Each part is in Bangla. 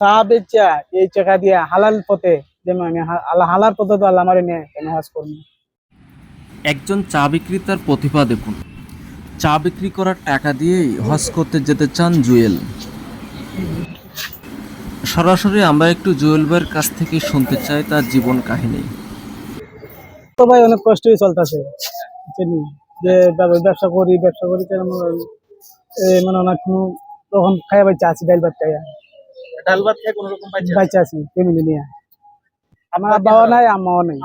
চা বেচা এই টাকা দিয়ে হালাল পথে যেমন আমি হালাল পথে তো আল্লাহ আমারে নিয়ে কেন হজ করবো। একজন চা বিক্রেতার প্রতিভা দেখুন। চা বিক্রি করার টাকা দিয়েই হজ করতে যেতে চান জুয়েল। সরাসরি আমরা একটু জুয়েল ভাইয়ের কাছ থেকে শুনতে চাই তার জীবন কাহিনী। তো ভাই অনেক কষ্টই চলতেছে, যে ব্যবসা করি মানে অনেক তখন খাইয়া বাচ্চা আছি, ডাল ভাত খাইয়া ডাল ভাত খেয়ে কোনো রকম বাচ্চা আছি ফ্যামিলি নিয়ে। আমার আব্বাও নাই আম্মাও নেই।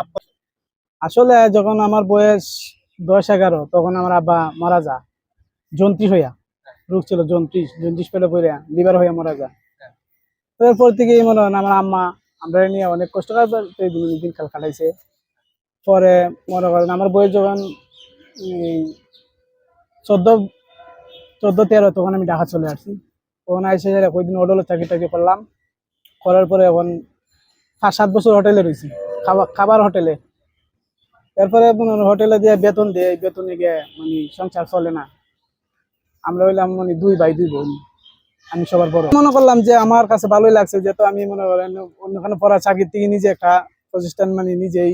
আসলে যখন আমার বয়স 10-11 তখন আমার আব্বা মারা যায় জন্ত্রিশ হইয়া। রোগ ছিল জন্ত্রিশ পেলে পড়ে লিভার হইয়া মারা যায়। এরপর থেকে মনে হয় আমার আম্মা আমরা নিয়ে অনেক কষ্ট করে দিন কাল কাটাইছে। পরে মনে করেন আমার বয়স যখন 14-13 তখন আমি ঢাকা চলে আসছি। তখন এসে কয়েকদিন হোটেলে চাকরি করলাম। করার পরে এখন 7 বছর হোটেলে রয়েছি, খাবার হোটেলে। এরপরে হোটেলে দিয়ে বেতন দিয়ে বেতনে গিয়ে মানে সংসার চলে না। আমরা হইলাম মানে 2 ভাই 2 বোন, আমি সবার বড়। মনে করলাম যে আমার কাছে ভালোই লাগছে, যেহেতু আমি মনে করেন অন্যখানে পড়া চাকরির থেকে নিজে একটা প্রতিষ্ঠান মানে নিজেই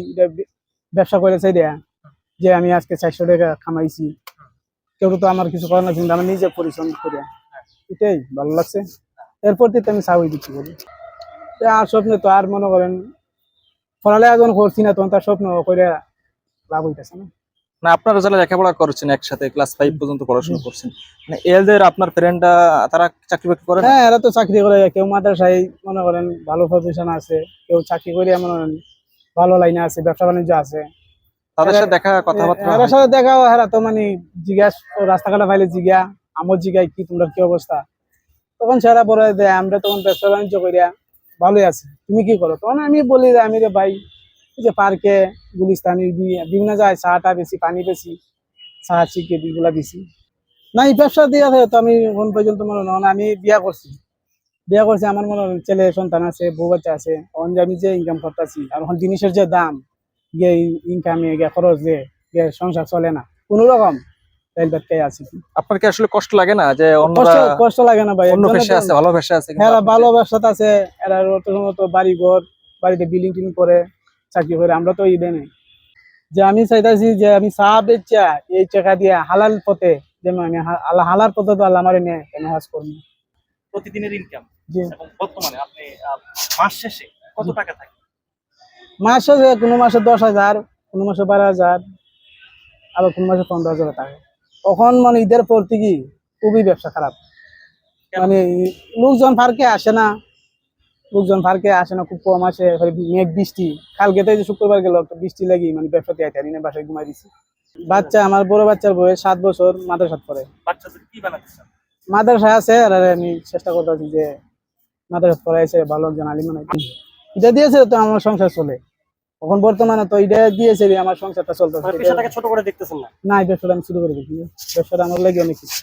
ব্যবসা করেছে দেয়া, যে আমি আজকে 400 টাকা কামাইছি। কেউ তো আমার কিছু করার না, কিন্তু আমি নিজে পরিশ্রম করে, এটাই ভালো লাগছে। এরপর থেকে আমি চাকরি বিক্রি করি। আর স্বপ্নে তো আর মনে করেন পড়ালেখা যখন করছি না, তখন তার স্বপ্ন করে লাভ হইতেছে না। না, আপনারা যারা লেখাপড়া করছেন একসাথে ক্লাস 5 পর্যন্ত পড়াশোনা করছেন, মানে এদের আপনার ফ্রেন্ডরা তারা চাকরি বাকরি করে না? হ্যাঁ, এরা তো চাকরি করে, কেউ মাদ্রাসায় মনে করেন ভালো প্রফেশন আছে, কেউ চাকরি করে মনে করেন ভালো লাইনে আছে, ব্যবসা বাণিজ্য আছে। তাদের সাথে দেখা কথাবার্তা এরা সাথে দেখা এরা তো মানে জিজ্ঞাস রাস্তাঘাটে পাইলে জিজ্ঞা আমার জিজ্ঞাই কি তোমরা কি অবস্থা, তখন সেরা পরে দেয় আমরা তখন ব্যবসা বাণিজ্য করিয়া ভালোই আছে, তুমি কি করো? তখন আমি বলি যে আমি রে ভাই এই যে পার্কে গুলিস্তানি বিভিন্ন জায়গায় চাটা বেশি, পানি বেশি, চা চিকে এগুলা বেশি না। এই ব্যবসা দিয়ে তো আমি এখন পর্যন্ত মনে হয় আমি বিয়া করছি আমার মনে হয় ছেলে সন্তান আছে, বউ বাচ্চা আছে। এখন যে আমি যে ইনকাম করতেছি আর এখন জিনিসের যে দাম, গিয়ে ইনকামে গিয়ে খরচ গিয়ে সংসার চলে না কোনো রকম। আছে আপনার কি আসলে কষ্ট লাগে না যে কষ্ট লাগে না ভাই? অন্য পেশা আছে, ভালো পেশা আছে, হ্যাঁ ভালো ব্যবসা আছে, এরা বাড়ি ঘর বাড়িতে বিল্ডিং টিল্ডিং করে চাকরি করে, আমরা তো ইডে নেই। যে আমি চাইতেছি যে আমি চা বেচা এই টাকা দিয়ে হালাল পথে, যেমন আমি হালাল পথে তো আল্লাহ আমারে নিয়ে কেন হজ করবো। প্রতিদিনের ইনকাম জি, এবং বর্তমানে আপনি মাস শেষে কত টাকা থাকে? মাসে কোনো মাসে 10,000, কোনো মাসে 12,000, আবার কোন মাসে 15,000 টাকা। তখন মানে ঈদের পর থেকে খুবই ব্যবসা খারাপ, মানে লোকজন পার্কে আসে না, খুব কম আসে। মেঘ বৃষ্টি, কালকে তো শুক্রবার গেল একটা বৃষ্টি লাগি মানে ব্যবসাতে আইতে না, বাসায় ঘুমাই দিছি। বাচ্চা আমার বড় বাচ্চার বয়স 7 বছর, মাদ্রাসাত পড়ে। বাচ্চাদের কি বানাচ্ছেন? মাদ্রাসায় আছে, আর আমি চেষ্টা করতেছি যে মাদ্রাসাত পড়াইছে ভালো একজন আলিম বানাইতে। এটা দিয়েছে তো আমার সংসার চলে এখন বর্তমানে, তো এটা দিয়েছে আমার সংসারটা চলতেছে। পেশাটাকে ছোট করে দেখতেছেন না? না, ব্যবসাটা আমি শুরু করে দেখি, ব্যবসাটা আমার লাগে অনেক কিছু।